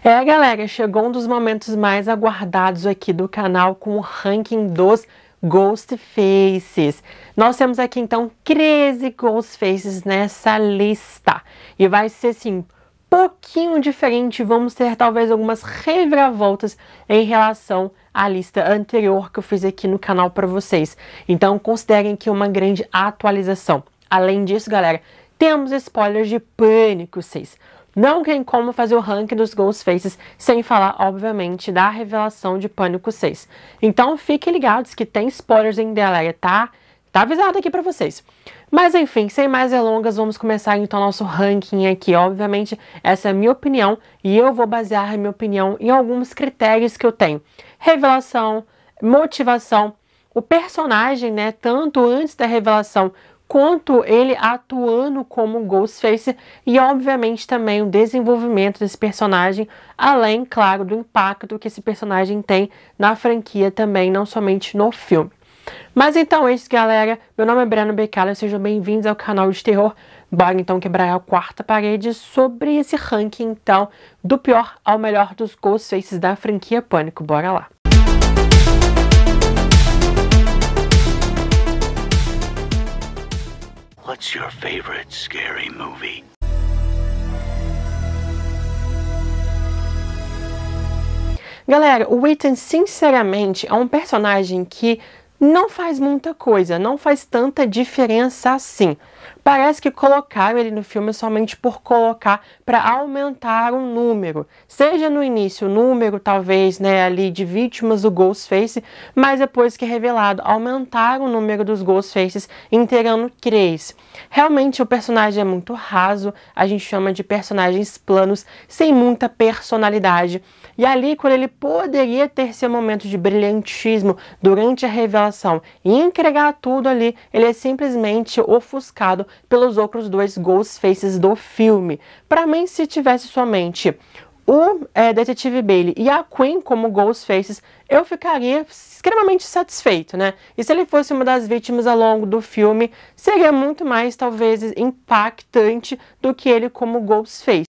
Galera, chegou um dos momentos mais aguardados aqui do canal com o ranking dos Ghostfaces. Nós temos aqui então 13 Ghostfaces nessa lista e vai ser assim, pouquinho diferente. Vamos ter talvez algumas reviravoltas em relação à lista anterior que eu fiz aqui no canal para vocês. Então considerem que é uma grande atualização. Além disso, galera, temos spoilers de Pânico 6. Não tem como fazer o ranking dos Ghostfaces sem falar, obviamente, da revelação de Pânico 6. Então fiquem ligados que tem spoilers ainda, galera, tá avisado aqui pra vocês. Mas enfim, sem mais delongas, vamos começar então nosso ranking aqui. Obviamente, essa é a minha opinião e eu vou basear a minha opinião em alguns critérios que eu tenho. Revelação, motivação, o personagem, né, tanto antes da revelação quanto ele atuando como Ghostface e, obviamente, também o desenvolvimento desse personagem, além, claro, do impacto que esse personagem tem na franquia também, não somente no filme. Mas então é isso, galera. Meu nome é Breno Becala, sejam bem-vindos ao canal de terror. Bora então quebrar a quarta parede sobre esse ranking, então, do pior ao melhor dos Ghostfaces da franquia Pânico. Bora lá! What's your favorite scary movie? Galera, o Ethan, sinceramente, é um personagem que não faz muita coisa, não faz tanta diferença assim. Parece que colocaram ele no filme somente por colocar para aumentar um número. Seja no início o número, talvez, né, ali de vítimas do Ghostface, mas depois que é revelado, aumentaram o número dos Ghostfaces, integrando 3. Realmente o personagem é muito raso, a gente chama de personagens planos, sem muita personalidade. E ali, quando ele poderia ter seu momento de brilhantismo durante a revelação e entregar tudo ali, ele é simplesmente ofuscado pelos outros dois Ghostfaces do filme. Para mim, se tivesse somente o Detetive Bailey e a Queen como Ghostfaces, eu ficaria extremamente satisfeito, né? E se ele fosse uma das vítimas ao longo do filme, seria muito mais, talvez, impactante do que ele como Ghostface.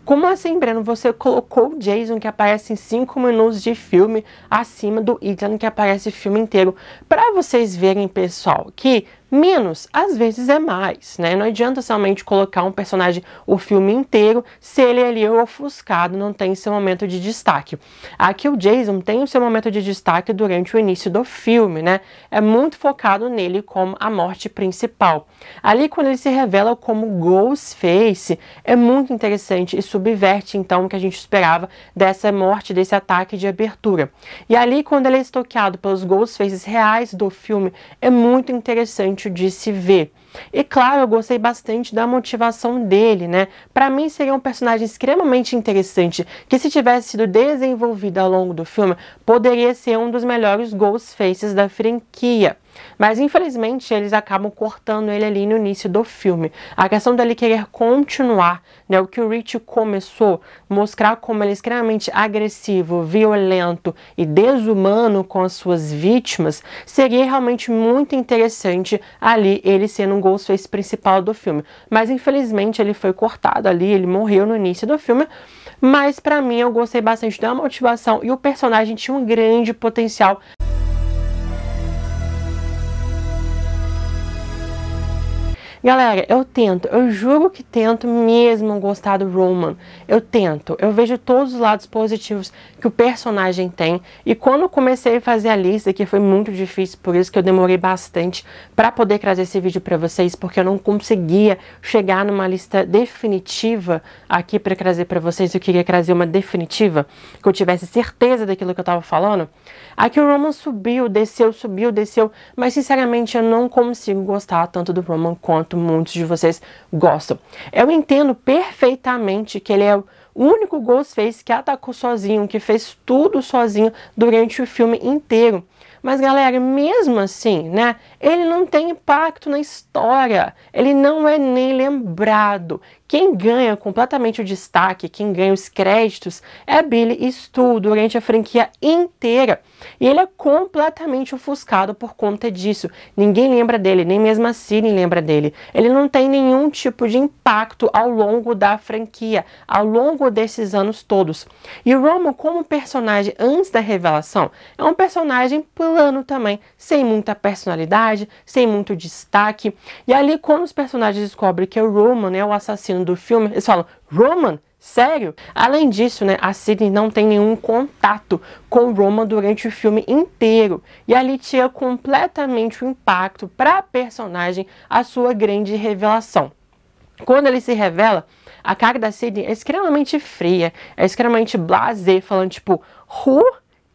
Como assim, Breno? Você colocou o Jason, que aparece em 5 minutos de filme, acima do Ethan, que aparece o filme inteiro. Para vocês verem, pessoal, que menos, às vezes, é mais, né? Não adianta somente colocar um personagem o filme inteiro se ele ali é ofuscado, não tem seu momento de destaque. Aqui o Jason tem o seu momento de destaque durante o início do filme, né? É muito focado nele como a morte principal. Ali, quando ele se revela como Ghostface, é muito interessante e subverte, então, o que a gente esperava dessa morte, desse ataque de abertura. E ali, quando ele é estoqueado pelos Ghostfaces reais do filme, é muito interessante de se ver. E claro, eu gostei bastante da motivação dele, né? Para mim seria um personagem extremamente interessante, que se tivesse sido desenvolvido ao longo do filme, poderia ser um dos melhores Ghostfaces da franquia. Mas infelizmente eles acabam cortando ele ali no início do filme. A questão dele querer continuar, né, o que o Rich começou, mostrar como ele é extremamente agressivo, violento e desumano com as suas vítimas, seria realmente muito interessante ali ele sendo um Ghostface principal do filme. Mas infelizmente ele foi cortado ali, ele morreu no início do filme. Mas pra mim eu gostei bastante da motivação e o personagem tinha um grande potencial. Galera, eu juro que tento mesmo gostar do Roman. Eu vejo todos os lados positivos que o personagem tem. E quando eu comecei a fazer a lista, que foi muito difícil, por isso que eu demorei bastante para poder trazer esse vídeo para vocês, porque eu não conseguia chegar numa lista definitiva aqui para trazer para vocês. Eu queria trazer uma definitiva, que eu tivesse certeza daquilo que eu tava falando. Aqui o Roman subiu, desceu, mas sinceramente eu não consigo gostar tanto do Roman quanto muitos de vocês gostam. Eu entendo perfeitamente que ele é o único Ghostface que atacou sozinho, que fez tudo sozinho durante o filme inteiro. Mas galera, mesmo assim, né, ele não tem impacto na história, ele não é nem lembrado. Quem ganha completamente o destaque, quem ganha os créditos é Billy Stu durante a franquia inteira. E ele é completamente ofuscado por conta disso. Ninguém lembra dele, nem mesmo a Sidney lembra dele. Ele não tem nenhum tipo de impacto ao longo da franquia, ao longo desses anos todos. E o Roman, como personagem antes da revelação, é um personagem plano também, sem muita personalidade, sem muito destaque. E ali, quando os personagens descobrem que o Roman é o assassino do filme, eles falam, Roman? Sério? Além disso, né, a Sidney não tem nenhum contato com o Roman durante o filme inteiro. E ali tira completamente o impacto para a personagem a sua grande revelação. Quando ele se revela, a cara da Sidney é extremamente fria, é extremamente blasé, falando tipo, Who?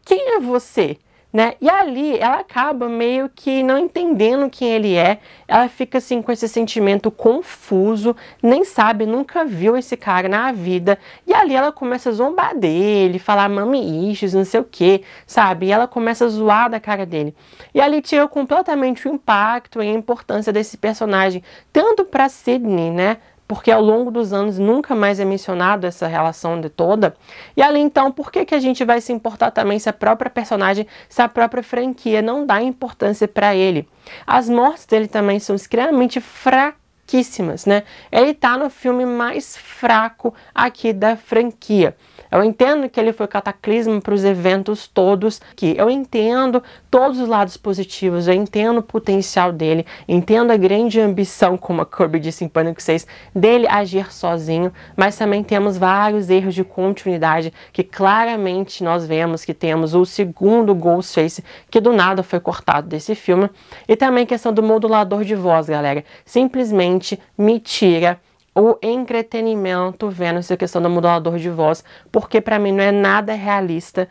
Quem é você? Né? E ali ela acaba meio que não entendendo quem ele é, ela fica assim com esse sentimento confuso, nem sabe, nunca viu esse cara na vida, e ali ela começa a zombar dele, falar mami issues, não sei o que, sabe? E ela começa a zoar da cara dele. E ali tira completamente o impacto e a importância desse personagem, tanto para Sidney, né? Porque ao longo dos anos nunca mais é mencionado essa relação de toda. E ali então, por que a gente vai se importar também se a própria personagem, se a própria franquia não dá importância para ele? As mortes dele também são extremamente fraquíssimas, né? Ele tá no filme mais fraco aqui da franquia. Eu entendo que ele foi cataclismo para os eventos todos, que eu entendo todos os lados positivos, eu entendo o potencial dele, entendo a grande ambição, como a Kirby disse em Pânico 6, dele agir sozinho, mas também temos vários erros de continuidade que claramente nós vemos que temos o segundo Ghostface, que do nada foi cortado desse filme, e também questão do modulador de voz, galera, simplesmente me tira o entretenimento vendo essa questão do modulador de voz, porque para mim não é nada realista,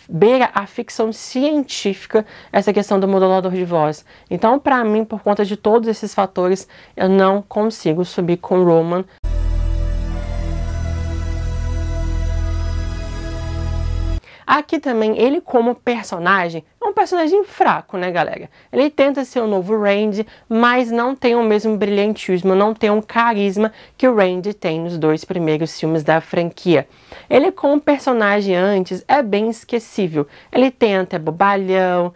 beira a ficção científica essa questão do modulador de voz. Então, para mim, por conta de todos esses fatores, eu não consigo subir com Roman. Aqui também, ele como personagem, é um personagem fraco, né, galera? Ele tenta ser o novo Randy, mas não tem o mesmo brilhantismo, não tem um carisma que o Randy tem nos 2 primeiros filmes da franquia. Ele como personagem antes é bem esquecível. Ele tenta, é bobalhão,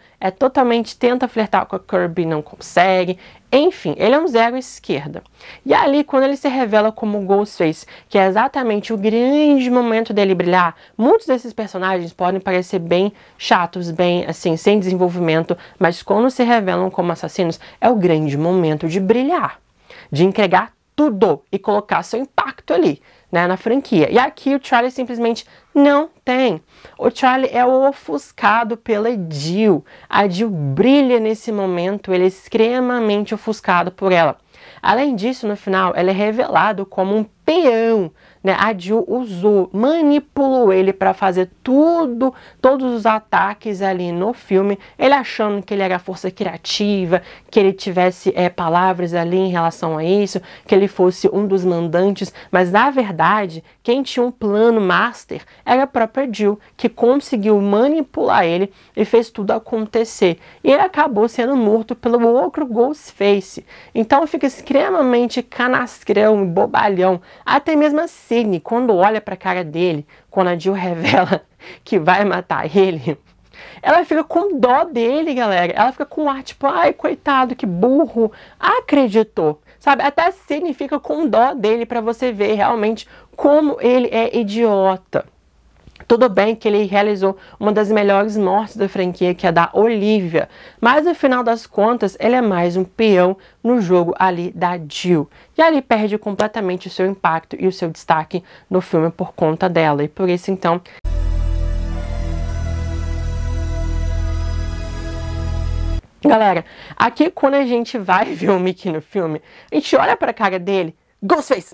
tenta flertar com a Kirby, não consegue. Enfim, ele é um zero esquerda. E ali, quando ele se revela como Ghostface, que é exatamente o grande momento dele brilhar, muitos desses personagens podem parecer bem chatos, bem assim, sem desenvolvimento, mas quando se revelam como assassinos, é o grande momento de brilhar, de entregar tudo e colocar seu impacto ali, né, na franquia. E aqui o Charlie simplesmente não tem. O Charlie é o ofuscado pela Jill. A Jill brilha nesse momento, ele é extremamente ofuscado por ela. Além disso, no final, ele é revelado como um peão, né? A Jill usou, manipulou ele para fazer todos os ataques ali no filme, ele achando que ele era força criativa, que ele tivesse palavras ali em relação a isso, que ele fosse um dos mandantes, mas na verdade, quem tinha um plano master era a própria Jill, que conseguiu manipular ele e fez tudo acontecer. E ele acabou sendo morto pelo outro Ghostface. Então fica extremamente canastrão e bobalhão. Até mesmo a Sidney, quando olha para a cara dele, quando a Jill revela que vai matar ele, ela fica com dó dele, galera. Ela fica com ar tipo, ai, coitado, que burro. Acreditou, sabe? Até a Sidney fica com dó dele para você ver realmente como ele é idiota. Tudo bem que ele realizou uma das melhores mortes da franquia, que é a da Olivia, mas no final das contas ele é mais um peão no jogo ali da Jill. E ali perde completamente o seu impacto e o seu destaque no filme por conta dela. E por isso então... Galera, aqui quando a gente vai ver o Mickey no filme, a gente olha pra cara dele, Ghostface!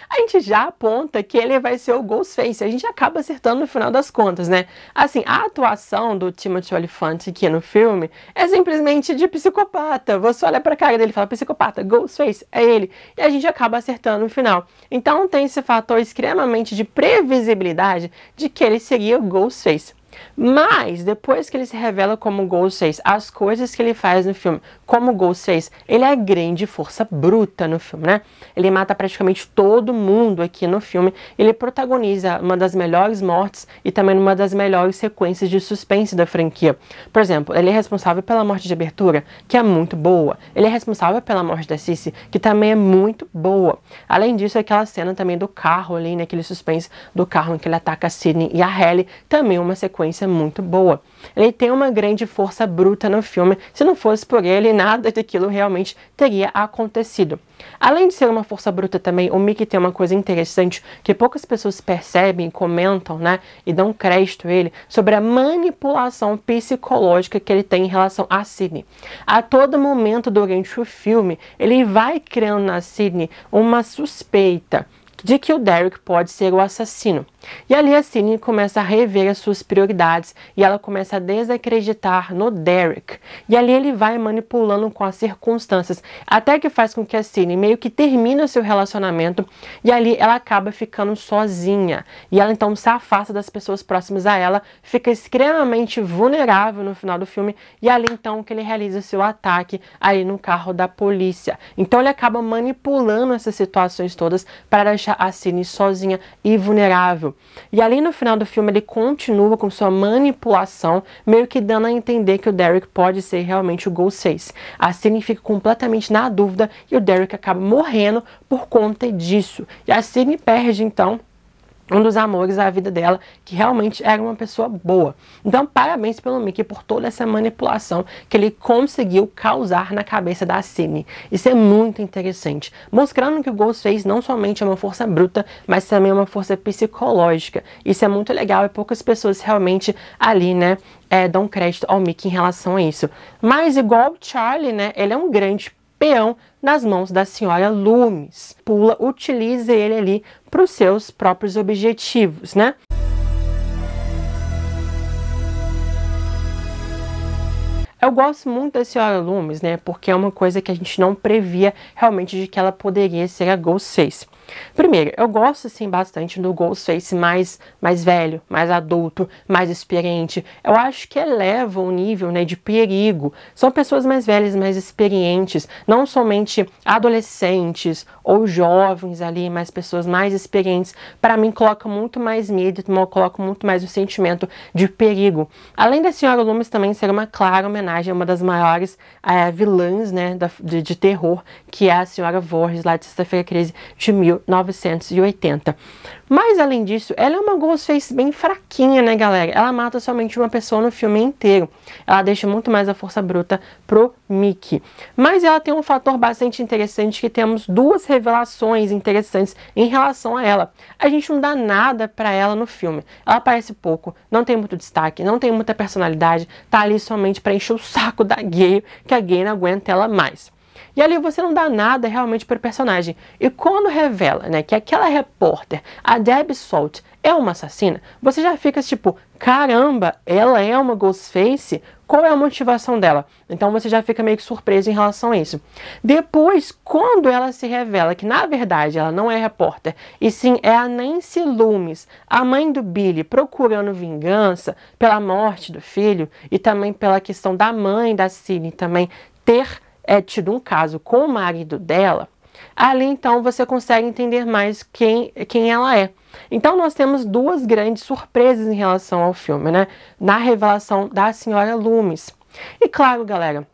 A gente já aponta que ele vai ser o Ghostface, a gente acaba acertando no final das contas, né? Assim, a atuação do Timothy Olyphant aqui no filme é simplesmente de psicopata. Você olha pra cara dele e fala, psicopata, Ghostface, é ele. E a gente acaba acertando no final. Então tem esse fator extremamente de previsibilidade de que ele seria o Ghostface. Mas, depois que ele se revela como Ghostface, as coisas que ele faz no filme como Ghostface, ele é grande força bruta no filme, né? Ele mata praticamente todo mundo aqui no filme. Ele protagoniza uma das melhores mortes e também uma das melhores sequências de suspense da franquia. Por exemplo, ele é responsável pela morte de abertura, que é muito boa. Ele é responsável pela morte da Cici, que também é muito boa. Além disso, aquela cena também do carro ali, né? Aquele suspense do carro em que ele ataca a Sidney e a Halle, também uma sequência muito boa. Ele tem uma grande força bruta no filme. Se não fosse por ele, nada daquilo realmente teria acontecido. Além de ser uma força bruta também, o Mickey tem uma coisa interessante que poucas pessoas percebem, comentam, né, e dão crédito a ele, sobre a manipulação psicológica que ele tem em relação a Sidney. A todo momento durante o filme, ele vai criando na Sidney uma suspeita de que o Derek pode ser o assassino. E ali a Sidney começa a rever as suas prioridades e ela começa a desacreditar no Derek. E ali ele vai manipulando com as circunstâncias, até que faz com que a Sidney meio que termine o seu relacionamento e ali ela acaba ficando sozinha. E ela então se afasta das pessoas próximas a ela, fica extremamente vulnerável no final do filme e ali então que ele realiza seu ataque aí no carro da polícia. Então ele acaba manipulando essas situações todas para deixar a Sidney sozinha e vulnerável. E ali no final do filme ele continua com sua manipulação, meio que dando a entender que o Derek pode ser realmente o Ghostface. A Sidney fica completamente na dúvida e o Derek acaba morrendo por conta disso. E a Sidney perde então um dos amores da vida dela, que realmente era uma pessoa boa. Então, parabéns pelo Mickey por toda essa manipulação que ele conseguiu causar na cabeça da Sidney. Isso é muito interessante, mostrando que o Ghostface não somente é uma força bruta, mas também é uma força psicológica. Isso é muito legal e poucas pessoas realmente ali, né, dão crédito ao Mickey em relação a isso. Mas igual o Charlie, né, ele é um grande peão nas mãos da senhora Loomis. Utiliza ele ali para os seus próprios objetivos, né? Eu gosto muito da senhora Loomis, né? Porque é uma coisa que a gente não previa realmente de que ela poderia ser a Ghostface. Primeiro, eu gosto assim bastante do Ghostface mais velho, mais adulto, mais experiente. Eu acho que eleva o nível, né, de perigo. São pessoas mais velhas, mais experientes, não somente adolescentes ou jovens ali, mas pessoas mais experientes. Para mim, coloca muito mais medo, coloca muito mais o sentimento de perigo. Além da senhora Loomis também ser uma clara homenagem a uma das maiores vilãs, né, de terror, que é a senhora Voorhees, lá de Sexta-feira 13 de 1980. Mas além disso, ela é uma Ghostface bem fraquinha, né, galera? Ela mata somente uma pessoa no filme inteiro. Ela deixa muito mais a força bruta pro Mickey. Mas ela tem um fator bastante interessante, que temos duas revelações interessantes em relação a ela. A gente não dá nada pra ela no filme. Ela aparece pouco, não tem muito destaque, não tem muita personalidade, tá ali somente pra encher o saco da Gale, que a Gale não aguenta ela mais. E ali você não dá nada realmente para o personagem. E quando revela, né, que aquela repórter, a Debbie Salt, é uma assassina, você já fica tipo, caramba, ela é uma Ghostface? Qual é a motivação dela? Então você já fica meio que surpreso em relação a isso. Depois, quando ela se revela que na verdade ela não é repórter, e sim é a Nancy Loomis, a mãe do Billy, procurando vingança pela morte do filho, e também pela questão da mãe da Sidney também ter tido um caso com o marido dela, ali então você consegue entender mais quem ela é. Então nós temos duas grandes surpresas em relação ao filme, né? Na revelação da senhora Loomis. E claro, galera,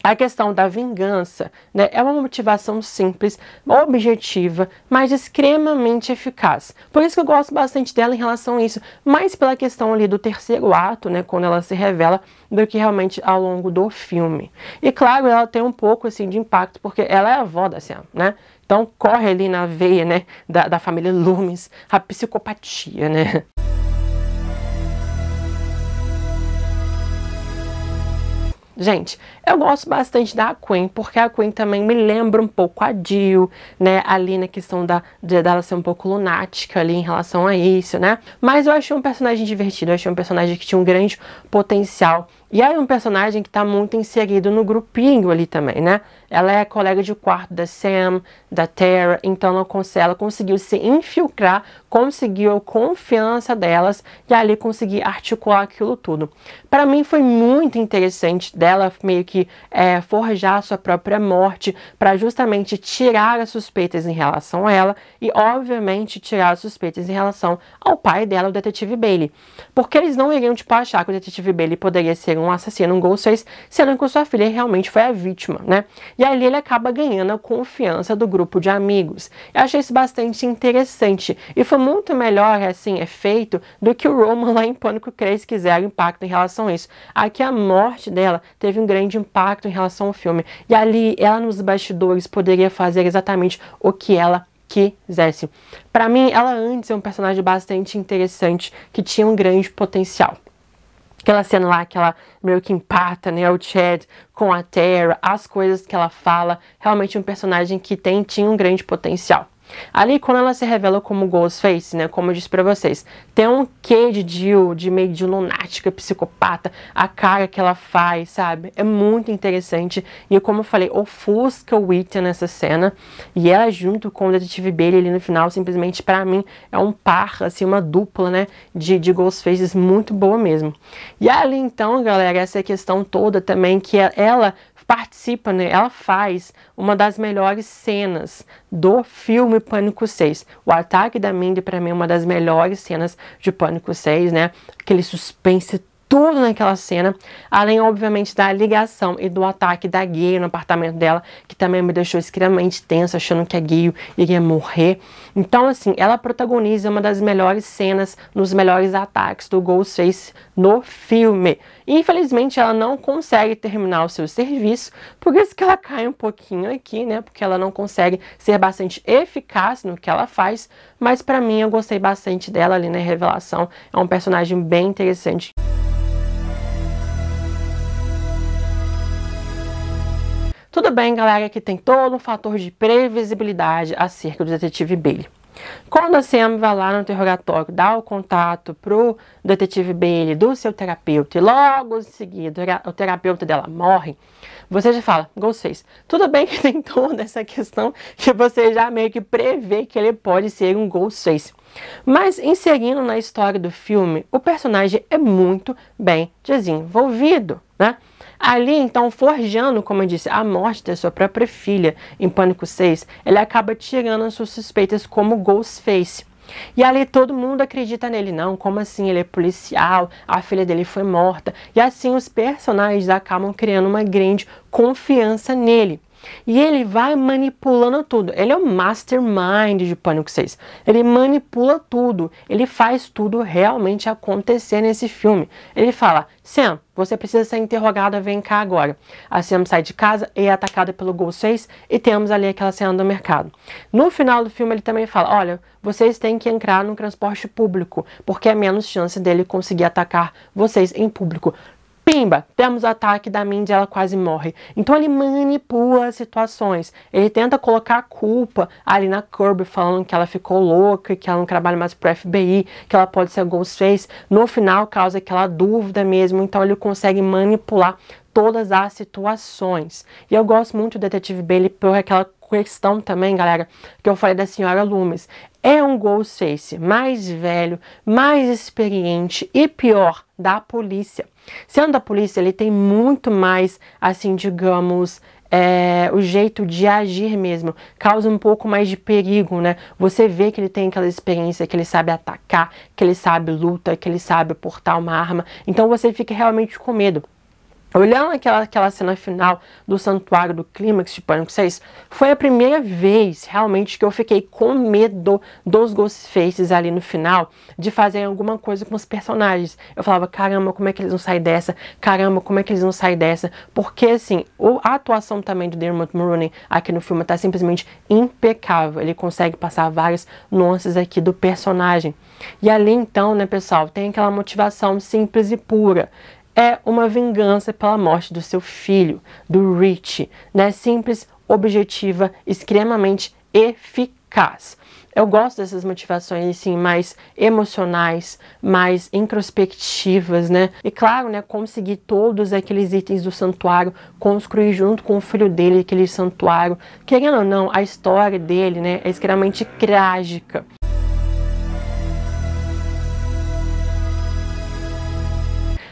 a questão da vingança, né, é uma motivação simples, objetiva, mas extremamente eficaz. Por isso que eu gosto bastante dela em relação a isso, mais pela questão ali do terceiro ato, né, quando ela se revela, do que realmente ao longo do filme. E claro, ela tem um pouco assim de impacto, porque ela é a avó da Sam, né? Então corre ali na veia, né, da família Loomis, a psicopatia, né? Gente, eu gosto bastante da Queen, porque a Queen também me lembra um pouco a Jill, né, ali na questão dela ser um pouco lunática ali em relação a isso, né, mas eu achei um personagem divertido, eu achei um personagem que tinha um grande potencial E ela é um personagem que está muito inserido no grupinho ali também, né? Ela é colega de quarto da Sam, da Tara, então ela conseguiu se infiltrar, conseguiu a confiança delas e ali conseguir articular aquilo tudo. Para mim foi muito interessante dela meio que forjar a sua própria morte para justamente tirar as suspeitas em relação a ela e, obviamente, tirar as suspeitas em relação ao pai dela, o detetive Bailey. Porque eles não iriam, tipo, achar que o detetive Bailey poderia ser um assassino, um Ghostface, sendo que sua filha realmente foi a vítima, né? E ali ele acaba ganhando a confiança do grupo de amigos. Eu achei isso bastante interessante. E foi muito melhor, assim, feito do que o Roman lá em Pânico 3 quiser impacto em relação a isso. Aqui a morte dela teve um grande impacto em relação ao filme. E ali, ela nos bastidores poderia fazer exatamente o que ela quisesse. Para mim, ela antes é um personagem bastante interessante, que tinha um grande potencial. Aquela cena lá que ela meio que empata, né, o Chad com a Tara, as coisas que ela fala, realmente um personagem que tinha um grande potencial. Ali, quando ela se revela como Ghostface, né, como eu disse pra vocês, tem um quê de Jill, de meio de lunática, psicopata, a cara que ela faz, sabe? É muito interessante. E como eu falei, ofusca o Ethan nessa cena. E ela junto com o detetive Bailey ali no final, simplesmente pra mim, é um par, assim, uma dupla, né, de Ghostfaces muito boa mesmo. E ali então, galera, essa questão toda também, que ela participa, né? Ela faz uma das melhores cenas do filme Pânico 6. O ataque da Mindy, pra mim, é uma das melhores cenas de Pânico 6, né? Aquele suspense tudo naquela cena, além, obviamente, da ligação e do ataque da Gale no apartamento dela, que também me deixou extremamente tensa, achando que a Gale iria morrer. Então, assim, ela protagoniza uma das melhores cenas, nos melhores ataques do Ghostface no filme. E, infelizmente, ela não consegue terminar o seu serviço, por isso que ela cai um pouquinho aqui, né? Porque ela não consegue ser bastante eficaz no que ela faz, mas pra mim eu gostei bastante dela ali na revelação. É um personagem bem interessante. Tudo bem, galera, que tem todo um fator de previsibilidade acerca do detetive Bailey. Quando a Sam vai lá no interrogatório, dá o contato pro detetive Bailey do seu terapeuta e logo em seguida o terapeuta dela morre, você já fala, Ghostface. Tudo bem que tem toda essa questão que você já meio que prevê que ele pode ser um Ghostface. Mas inserindo na história do filme, o personagem é muito bem desenvolvido, né? Ali, então, forjando, como eu disse, a morte da sua própria filha em Pânico 6, ele acaba tirando as suas suspeitas como Ghostface. E ali todo mundo acredita nele, não, como assim, ele é policial, a filha dele foi morta. E assim os personagens acabam criando uma grande confiança nele. E ele vai manipulando tudo. Ele é o mastermind de Pânico 6. Ele manipula tudo. Ele faz tudo realmente acontecer nesse filme. Ele fala, Sam, você precisa ser interrogada, vem cá agora. A Sam sai de casa e é atacada pelo Ghostface e temos ali aquela cena do mercado. No final do filme ele também fala, olha, vocês têm que entrar no transporte público, porque é menos chance dele conseguir atacar vocês em público. Pimba, temos o ataque da Mindy, ela quase morre. Então ele manipula as situações. Ele tenta colocar a culpa ali na Kirby, falando que ela ficou louca, que ela não trabalha mais pro FBI, que ela pode ser Ghostface. No final causa aquela dúvida mesmo, então ele consegue manipular todas as situações. E eu gosto muito do detetive Bailey por aquela questão também, galera, que eu falei da senhora Loomis. É um Ghostface mais velho, mais experiente e pior, da polícia. Sendo da polícia, ele tem muito mais, assim, digamos, o jeito de agir mesmo. Causa um pouco mais de perigo, né? Você vê que ele tem aquela experiência, que ele sabe atacar, que ele sabe luta, que ele sabe portar uma arma. Então você fica realmente com medo. Olhando aquela cena final do santuário do clímax de Pânico 6, foi a primeira vez realmente que eu fiquei com medo dos Ghostfaces ali no final, de fazer alguma coisa com os personagens. Eu falava, caramba, como é que eles vão sair dessa? Caramba, como é que eles vão sair dessa? Porque, assim, a atuação também do Dermot Mulroney aqui no filme tá simplesmente impecável. Ele consegue passar várias nuances aqui do personagem. E ali, então, né, pessoal, tem aquela motivação simples e pura. É uma vingança pela morte do seu filho, do Rich, né? Simples, objetiva, extremamente eficaz. eficaz. Eu gosto dessas motivações, assim, mais emocionais, mais introspectivas, né? E claro, né, conseguir todos aqueles itens do santuário, construir junto com o filho dele aquele santuário. Querendo ou não, a história dele, né, é extremamente trágica.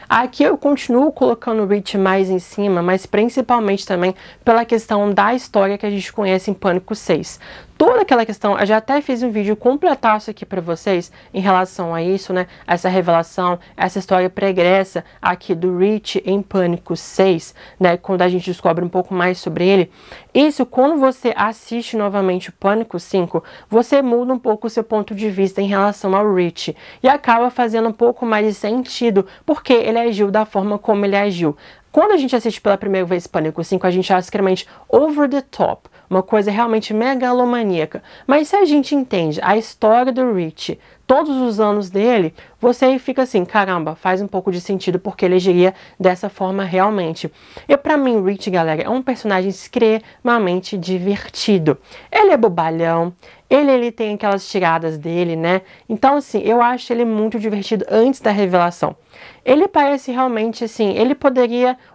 Aqui eu continuo colocando o Rich mais em cima, mas principalmente também pela questão da história que a gente conhece em Pânico 6. Toda aquela questão, eu já até fiz um vídeo completaço aqui pra vocês em relação a isso, né? Essa revelação, essa história pregressa aqui do Rich em Pânico 6, né? Quando a gente descobre um pouco mais sobre ele. Isso, quando você assiste novamente o Pânico 5, você muda um pouco o seu ponto de vista em relação ao Rich. E acaba fazendo um pouco mais de sentido, porque ele agiu da forma como ele agiu. Quando a gente assiste pela primeira vez Pânico 5, a gente acha extremamente over the top, uma coisa realmente megalomaníaca. Mas se a gente entende a história do Rich, todos os anos dele, você fica assim, caramba, faz um pouco de sentido porque ele agiria dessa forma realmente. E pra mim, o Rich, galera, é um personagem extremamente divertido. Ele é bobalhão, ele tem aquelas tiradas dele, né? Então, assim, eu acho ele muito divertido antes da revelação. Ele parece realmente, assim,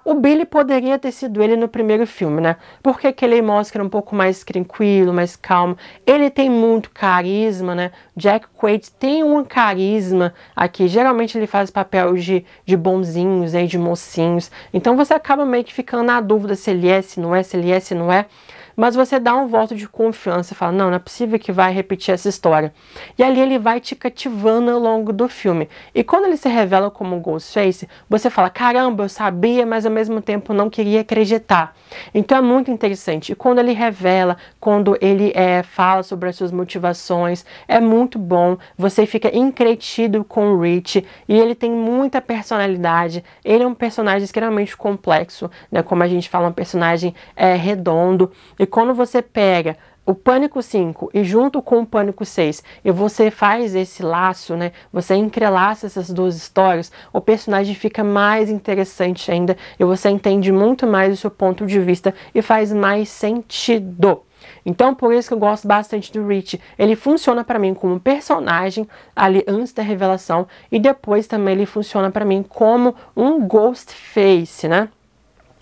o Billy poderia ter sido ele no primeiro filme, né? Porque que ele mostra um pouco mais tranquilo, mais calmo. Ele tem muito carisma, né? Jack Quaid tem um carisma aqui. Geralmente ele faz papel de bonzinhos, de mocinhos. Então você acaba meio que ficando na dúvida se ele é, se não é, se ele é, se não é. Mas você dá um voto de confiança e fala, não é possível que vai repetir essa história. E ali ele vai te cativando ao longo do filme. E quando ele se revela como Ghostface, você fala, caramba, eu sabia, mas ao mesmo tempo não queria acreditar. Então é muito interessante. E quando ele revela, quando ele fala sobre as suas motivações, é muito bom. Você fica entretido com o Rich e ele tem muita personalidade. Ele é um personagem extremamente complexo, né? Como a gente fala, um personagem redondo. E quando você pega o Pânico 5 e junto com o Pânico 6 e você faz esse laço, né? Você entrelaça essas duas histórias, o personagem fica mais interessante ainda e você entende muito mais o seu ponto de vista e faz mais sentido. Então, por isso que eu gosto bastante do Rich. Ele funciona pra mim como personagem ali antes da revelação e depois também ele funciona pra mim como um Ghostface, né?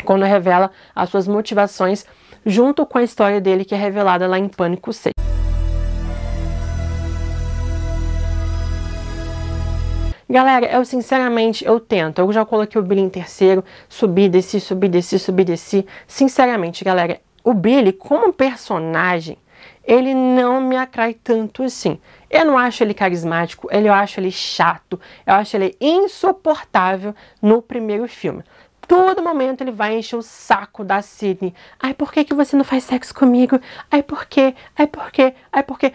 Quando revela as suas motivações junto com a história dele que é revelada lá em Pânico 6. Galera, eu sinceramente, eu já coloquei o Billy em terceiro, subi, desci, subi, desci, subi, desci. Sinceramente, galera, o Billy como personagem, ele não me atrai tanto assim. Eu não acho ele carismático, eu acho ele chato, eu acho ele insuportável no primeiro filme. Todo momento ele vai encher o saco da Sidney. Ai, por que você não faz sexo comigo? Ai, por quê? Ai, por quê? Ai, por quê?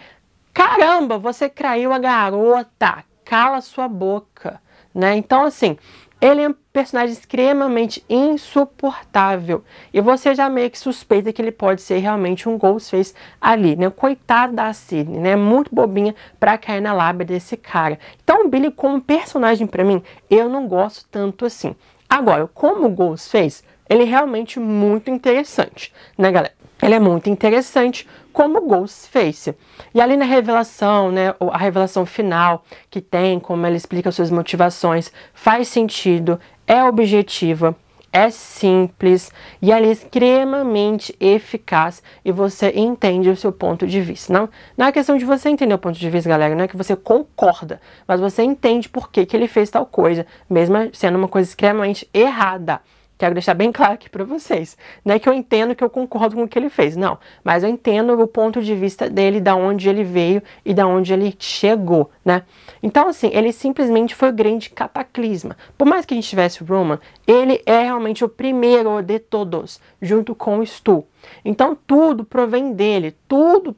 Caramba, você traiu a garota. Cala sua boca, né? Então, assim, ele é um personagem extremamente insuportável. E você já meio que suspeita que ele pode ser realmente um Ghostface ali, né? Coitado da Sidney, né? Muito bobinha pra cair na lábia desse cara. Então, o Billy como personagem pra mim, eu não gosto tanto assim. Agora, como o Ghostface, ele é realmente muito interessante, né, galera? Ele é muito interessante como Ghostface. E ali na revelação, né, a revelação final que tem, como ele explica suas motivações, faz sentido, é objetiva, é simples e ela é extremamente eficaz e você entende o seu ponto de vista. Não é questão de você entender o ponto de vista, galera, não é que você concorda, mas você entende por que ele fez tal coisa, mesmo sendo uma coisa extremamente errada. Quero deixar bem claro aqui pra vocês. Não é que eu entendo que eu concordo com o que ele fez, não. Mas eu entendo o ponto de vista dele, da onde ele veio e da onde ele chegou, né? Então, assim, ele simplesmente foi o grande cataclisma. Por mais que a gente tivesse o Roman, ele é realmente o primeiro de todos, junto com o Stu. Então, tudo provém dele. Tudo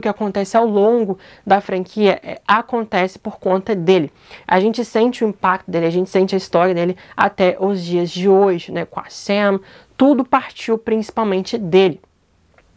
que acontece ao longo da franquia acontece por conta dele. A gente sente o impacto dele, a gente sente a história dele até os dias de hoje, né? Com a Sam, tudo partiu principalmente dele.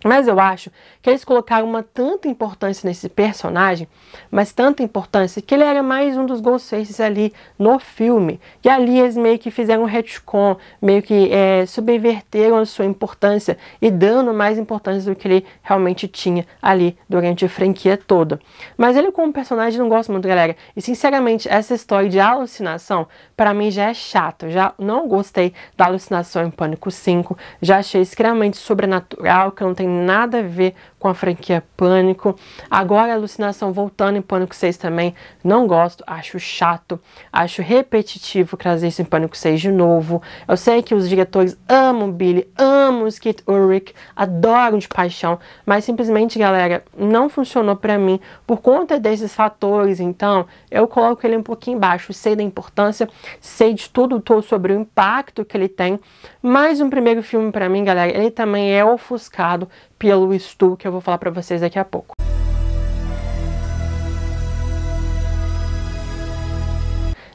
Mas eu acho que eles colocaram uma tanta importância nesse personagem, mas tanta importância, que ele era mais um dos Ghostfaces ali no filme. E ali eles meio que fizeram um retcon, meio que subverteram a sua importância e dando mais importância do que ele realmente tinha ali durante a franquia toda. Mas ele como personagem não gosto muito, galera. E sinceramente, essa história de alucinação, pra mim já é chata. Eu já não gostei da alucinação em Pânico 5, já achei extremamente sobrenatural, que não tem nada a ver com a franquia Pânico. Agora a alucinação voltando em Pânico 6 também, não gosto, acho chato, acho repetitivo trazer isso em Pânico 6 de novo. Eu sei que os diretores amam Billy, amam Skeet Ulrich, adoram de paixão, mas simplesmente, galera, não funcionou pra mim por conta desses fatores. Então eu coloco ele um pouquinho embaixo. Sei da importância, sei de tudo sobre o impacto que ele tem, mas um primeiro filme pra mim, galera, ele também é ofuscado pelo Stu, que eu vou falar pra vocês daqui a pouco.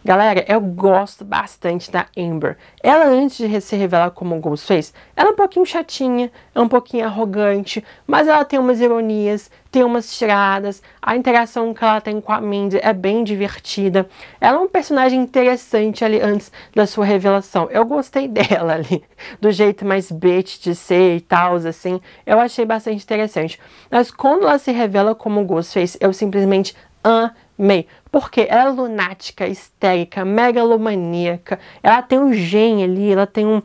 Galera, eu gosto bastante da Amber. Ela, antes de se revelar como Ghostface, ela é um pouquinho chatinha, é um pouquinho arrogante, mas ela tem umas ironias, tem umas tiradas, a interação que ela tem com a Mindy é bem divertida. Ela é um personagem interessante ali antes da sua revelação. Eu gostei dela ali, do jeito mais bitch de ser e tal, assim. Eu achei bastante interessante. Mas quando ela se revela como Ghostface, eu simplesmente amei. Porque ela é lunática, histérica, megalomaníaca. Ela tem um gen ali, ela tem um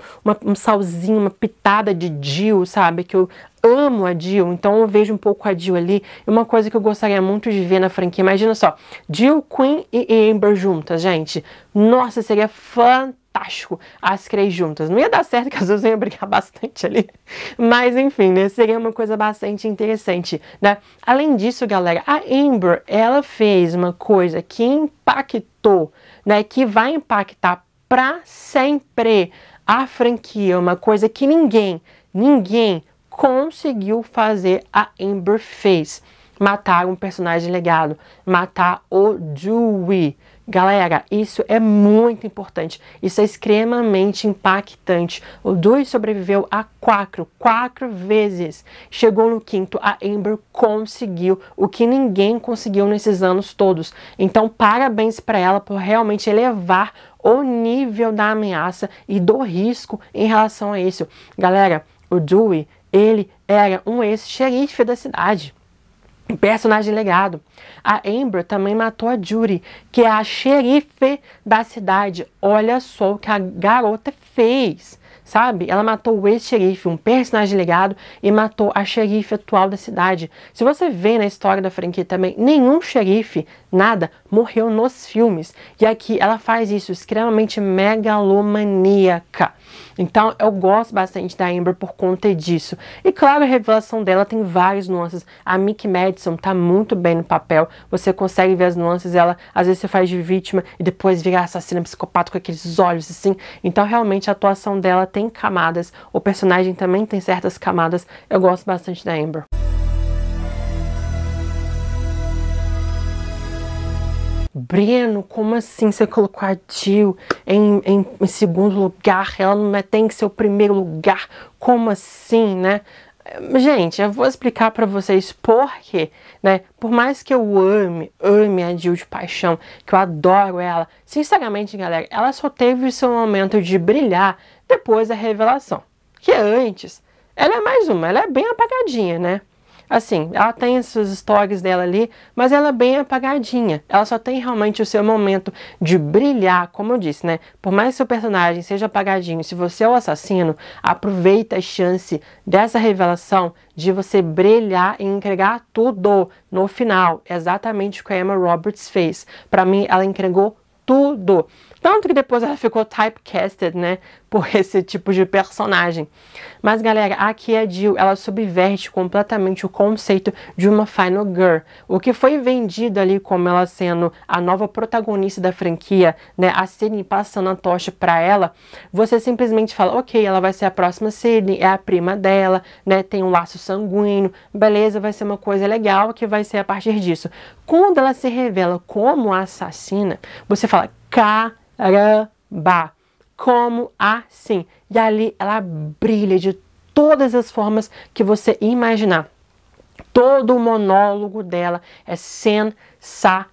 salzinho, uma pitada de Jill, sabe? Que eu amo a Jill, então eu vejo um pouco a Jill ali. E uma coisa que eu gostaria muito de ver na franquia, imagina só, Jill, Quinn e Amber juntas, gente. Nossa, seria fantástico as três juntas. Não ia dar certo, que às vezes iam brigar bastante ali. Mas enfim, né? Seria uma coisa bastante interessante, né? Além disso, galera, a Amber, ela fez uma coisa que impactou, né? Que vai impactar pra sempre a franquia. Uma coisa que ninguém conseguiu fazer, a Amber fez. Matar um personagem legado, matar o Dewey. Galera, isso é muito importante, isso é extremamente impactante. O Dewey sobreviveu a quatro vezes. Chegou no quinto, a Amber conseguiu o que ninguém conseguiu nesses anos todos. Então, parabéns para ela por realmente elevar o nível da ameaça e do risco em relação a isso. Galera, o Dewey, ele era um ex-xerife da cidade. Um personagem legado. A Amber também matou a Judy, que é a xerife da cidade. Olha só o que a garota fez, sabe? Ela matou o ex-xerife, um personagem legado, e matou a xerife atual da cidade. Se você vê na história da franquia também, nenhum xerife, nada, morreu nos filmes. E aqui ela faz isso, extremamente megalomaníaca. Então eu gosto bastante da Amber por conta disso. E claro, a revelação dela tem várias nuances. A Mick Madison tá muito bem no papel. Você consegue ver as nuances. Ela, às vezes, você faz de vítima e depois vira assassina psicopata com aqueles olhos assim. Então realmente a atuação dela tem camadas. O personagem também tem certas camadas. Eu gosto bastante da Amber. Breno, como assim você colocou a Jill em segundo lugar? Ela não tem que ser o primeiro lugar. Como assim, né? Gente, eu vou explicar pra vocês por quê, né? Por mais que eu ame a Jill de paixão, que eu adoro ela, sinceramente, galera, ela só teve o seu momento de brilhar depois da revelação. Que antes, ela é mais uma, ela é bem apagadinha, né? Assim, ela tem essas histórias dela ali, mas ela é bem apagadinha. Ela só tem realmente o seu momento de brilhar, como eu disse, né? Por mais que seu personagem seja apagadinho, se você é o assassino, aproveita a chance dessa revelação de você brilhar e entregar tudo no final. Exatamente o que a Emma Roberts fez. Pra mim, ela entregou tudo. Tanto que depois ela ficou typecasted, né, por esse tipo de personagem. Mas, galera, aqui a Jill, ela subverte completamente o conceito de uma Final Girl. O que foi vendido ali como ela sendo a nova protagonista da franquia, né, a Sydney passando a tocha pra ela, você simplesmente fala, ok, ela vai ser a próxima Sydney, é a prima dela, né, tem um laço sanguíneo, beleza, vai ser uma coisa legal que vai ser a partir disso. Quando ela se revela como assassina, você fala, caramba, como assim? E ali ela brilha de todas as formas que você imaginar. Todo o monólogo dela é sensacional.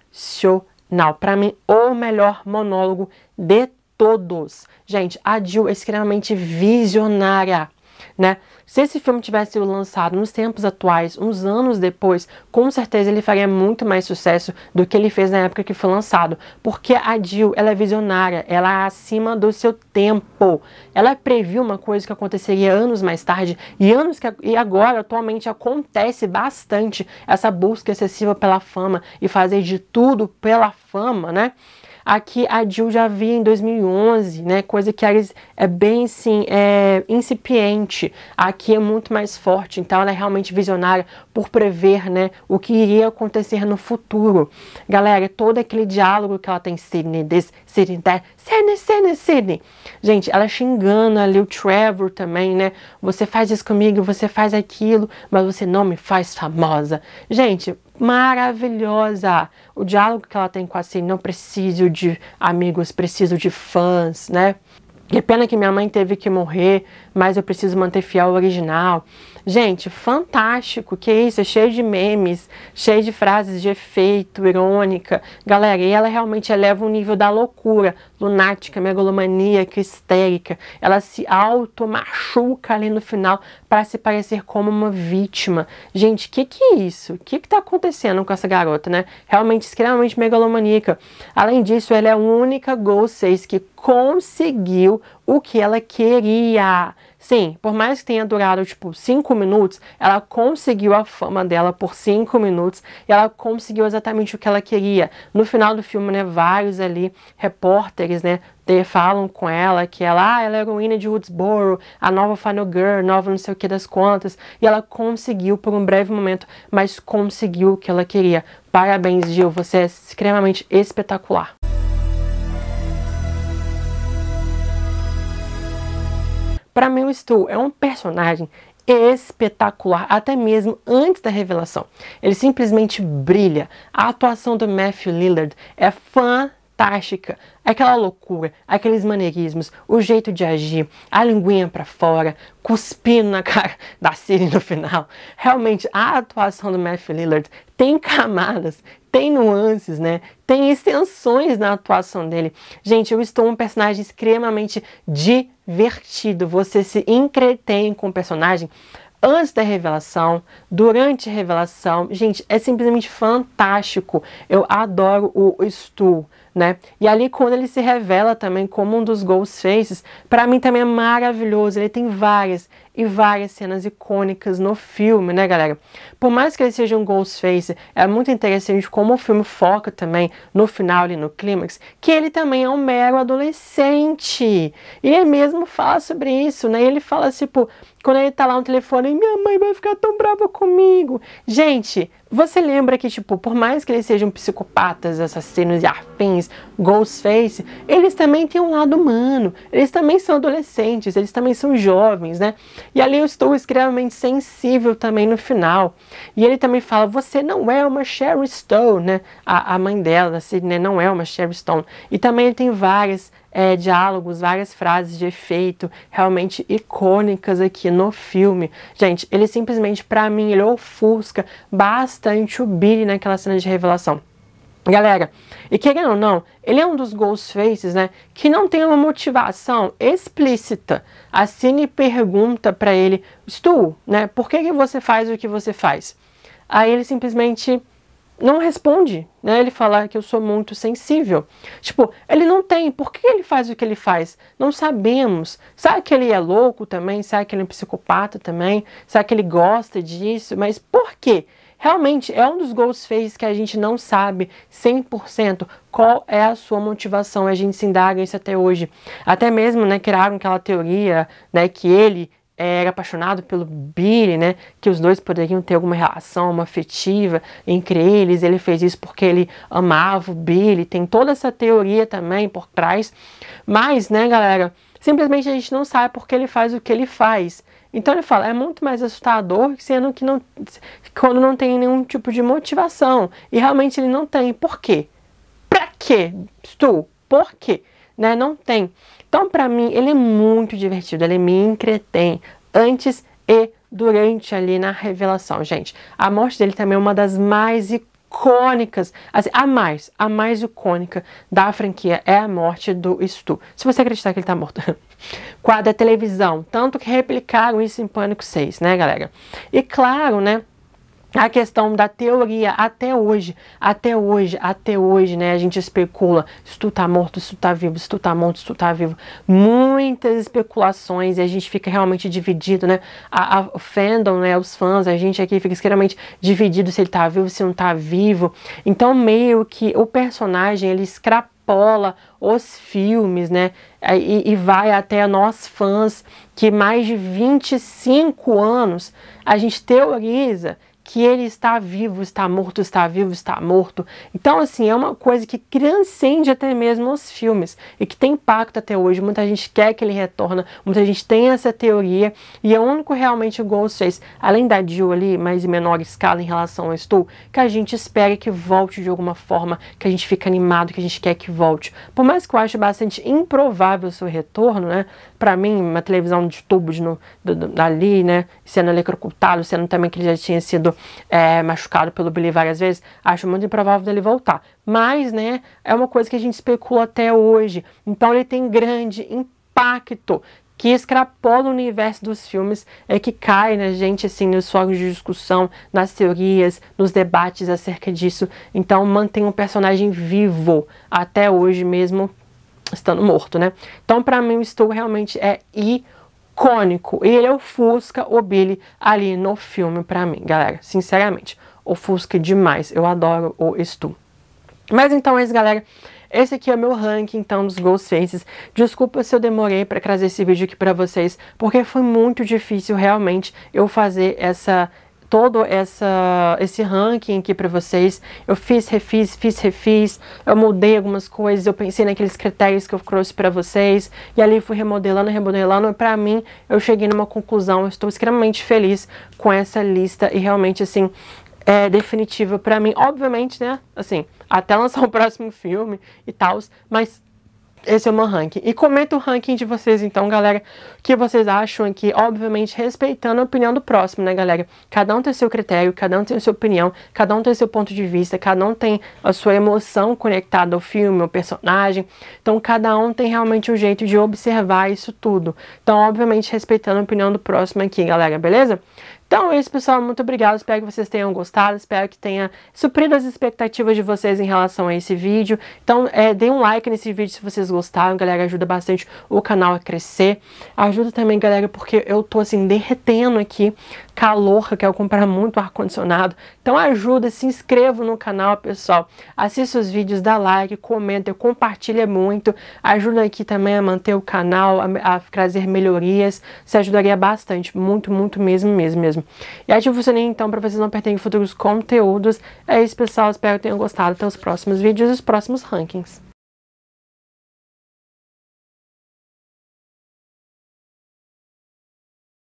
Para mim, o melhor monólogo de todos. Gente, a Jill é extremamente visionária, né? Se esse filme tivesse sido lançado nos tempos atuais, uns anos depois, com certeza ele faria muito mais sucesso do que ele fez na época que foi lançado. Porque a Jill, ela é visionária, ela é acima do seu tempo. Ela previu uma coisa que aconteceria anos mais tarde e agora, atualmente, acontece bastante essa busca excessiva pela fama e fazer de tudo pela fama, né? Aqui a Jill já via em 2011, né, coisa que é bem, assim, incipiente. Aqui é muito mais forte, então ela é realmente visionária por prever, né, o que iria acontecer no futuro. Galera, todo aquele diálogo que ela tem, Sidney, Sidney. Gente, ela xingando ali o Trevor também, né, você faz isso comigo, você faz aquilo, mas você não me faz famosa. Gente, maravilhosa. O diálogo que ela tem com a Sidney, não preciso de amigos, preciso de fãs, né? Que pena que minha mãe teve que morrer, mas eu preciso manter fiel ao original. Gente, fantástico, que isso, é cheio de memes, cheio de frases de efeito, irônica. Galera, e ela realmente eleva o nível da loucura, lunática, megalomaníaca, histérica. Ela se auto-machuca ali no final para se parecer como uma vítima. Gente, que é isso? O que tá acontecendo com essa garota, né? Realmente extremamente megalomaníaca. Além disso, ela é a única Ghostface que conseguiu o que ela queria. Sim, por mais que tenha durado, tipo, 5 minutos, ela conseguiu a fama dela por 5 minutos e ela conseguiu exatamente o que ela queria. No final do filme, né, vários ali repórteres, né, falam com ela que ela é a heroína de Woodsboro, a nova Final Girl, nova não sei o que das contas, e ela conseguiu por um breve momento, mas conseguiu o que ela queria. Parabéns, Jill, você é extremamente espetacular. Para mim, o Stu é um personagem espetacular, até mesmo antes da revelação. Ele simplesmente brilha. A atuação do Matthew Lillard é fantástica. Aquela loucura, aqueles maneirismos, o jeito de agir, a linguinha pra fora, cuspindo na cara da Sidney no final. Realmente, a atuação do Matthew Lillard tem camadas, tem nuances, né? Tem extensões na atuação dele. Gente, eu estou um personagem extremamente divertido. Você se entretém com o personagem antes da revelação, durante a revelação. Gente, é simplesmente fantástico. Eu adoro o Stu, né? E ali quando ele se revela também como um dos Ghostfaces, pra mim também é maravilhoso. Ele tem várias e várias cenas icônicas no filme, né, galera? Por mais que ele seja um Ghostface, é muito interessante como o filme foca também no final e no clímax, que ele também é um mero adolescente. E ele mesmo fala sobre isso, né? E ele fala, tipo, quando ele tá lá no telefone, minha mãe vai ficar tão brava comigo. Gente, você lembra que, tipo, por mais que eles sejam psicopatas, assassinos e afins, Ghostface, eles também têm um lado humano. Eles também são adolescentes, eles também são jovens, né? E ali eu estou extremamente sensível também no final. E ele também fala, você não é uma Sherry Stone, né? A mãe dela, a Sidney, não é uma Sherry Stone. E também ele tem várias diálogos, várias frases de efeito realmente icônicas aqui no filme. Gente, ele simplesmente, pra mim, ele ofusca bastante o Billy naquela cena de revelação. Galera, e querendo ou não, ele é um dos Ghostfaces, né, que não tem uma motivação explícita. A Sidney pergunta pra ele, Stu, né, por que você faz o que você faz? Aí ele simplesmente não responde, né? Ele fala que eu sou muito sensível. Tipo, ele não tem. Por que ele faz o que ele faz? Não sabemos. Será que ele é louco também? Será que ele é um psicopata também? Será que ele gosta disso? Mas por quê? Realmente é um dos Ghostfaces que a gente não sabe 100% qual é a sua motivação. A gente se indaga isso até hoje. Até mesmo, né, criaram aquela teoria, né, que ele era apaixonado pelo Billy, né, que os dois poderiam ter alguma relação, uma afetiva entre eles. Ele fez isso porque ele amava o Billy. Tem toda essa teoria também por trás. Mas, né, galera, simplesmente a gente não sabe porque ele faz o que ele faz. Então ele fala, é muito mais assustador sendo que quando não tem nenhum tipo de motivação. E realmente ele não tem. Por quê? Pra quê? Stu, por quê? Né? Não tem. Então, pra mim, ele é muito divertido. Ele me entretém antes durante ali na revelação, gente. A morte dele também é uma das mais icônicas, assim, a mais icônica da franquia é a morte do Stu. Se você acreditar que ele tá morto. Quadro da televisão, tanto que replicaram isso em Pânico 6, né, galera? E claro, né, a questão da teoria até hoje, né, a gente especula se tu tá morto, se tu tá vivo, se tu tá morto, se tu tá vivo. Muitas especulações e a gente fica realmente dividido, né, o fandom, né, os fãs, a gente aqui fica extremamente dividido se ele tá vivo, se não tá vivo. Então meio que o personagem, ele extrapola os filmes, né, e vai até nós fãs que mais de 25 anos a gente teoriza que ele está vivo, está morto, está vivo, está morto. Então, assim, é uma coisa que transcende até mesmo os filmes e que tem impacto até hoje. Muita gente quer que ele retorne, muita gente tem essa teoria e é o único realmente Ghostface, além da Jill ali, mas em menor escala em relação ao Stu, que a gente espera que volte de alguma forma, que a gente fica animado, que a gente quer que volte. Por mais que eu ache bastante improvável o seu retorno, né? Pra mim, uma televisão de tubo ali, né? Sendo eletrocutado, sendo também que ele já tinha sido machucado pelo Billy várias vezes, acho muito improvável dele voltar. Mas, né, é uma coisa que a gente especula até hoje. Então ele tem grande impacto que extrapola o universo dos filmes, que cai na gente, assim, nos fóruns de discussão, nas teorias, nos debates acerca disso. Então mantém um personagem vivo até hoje mesmo estando morto, né? Então pra mim o Stu realmente é icônico. E ele ofusca o Billy ali no filme pra mim, galera. Sinceramente, ofusca demais. Eu adoro o Stu. Mas então é isso, galera. Esse aqui é o meu ranking, então, dos Ghostfaces. Desculpa se eu demorei pra trazer esse vídeo aqui pra vocês, porque foi muito difícil, realmente, eu fazer todo esse ranking aqui pra vocês. Eu refiz, eu mudei algumas coisas, eu pensei naqueles critérios que eu trouxe pra vocês, e ali fui remodelando, e pra mim, eu cheguei numa conclusão. Eu estou extremamente feliz com essa lista, e realmente, assim, é definitiva pra mim. Obviamente, né, assim, até lançar o próximo filme e tal, mas esse é o meu ranking. E comenta o ranking de vocês, então, galera, o que vocês acham aqui, obviamente respeitando a opinião do próximo, né, galera? Cada um tem seu critério, cada um tem a sua opinião, cada um tem seu ponto de vista, cada um tem a sua emoção conectada ao filme, ao personagem. Então, cada um tem realmente um jeito de observar isso tudo. Então, obviamente, respeitando a opinião do próximo aqui, galera, beleza? Então é isso, pessoal, muito obrigado, espero que vocês tenham gostado, espero que tenha suprido as expectativas de vocês em relação a esse vídeo. Então deem um like nesse vídeo se vocês gostaram, galera, ajuda bastante o canal a crescer. Ajuda também, galera, porque eu tô assim derretendo aqui, calor, eu quero comprar muito ar-condicionado. Então ajuda, se inscreva no canal, pessoal, assista os vídeos, dá like, comenta, compartilha muito, ajuda aqui também a manter o canal, a trazer melhorias, se ajudaria bastante, muito mesmo. E ative o sininho, então, para vocês não perderem futuros conteúdos. É isso, pessoal, espero que tenham gostado. Até os próximos vídeos e os próximos rankings.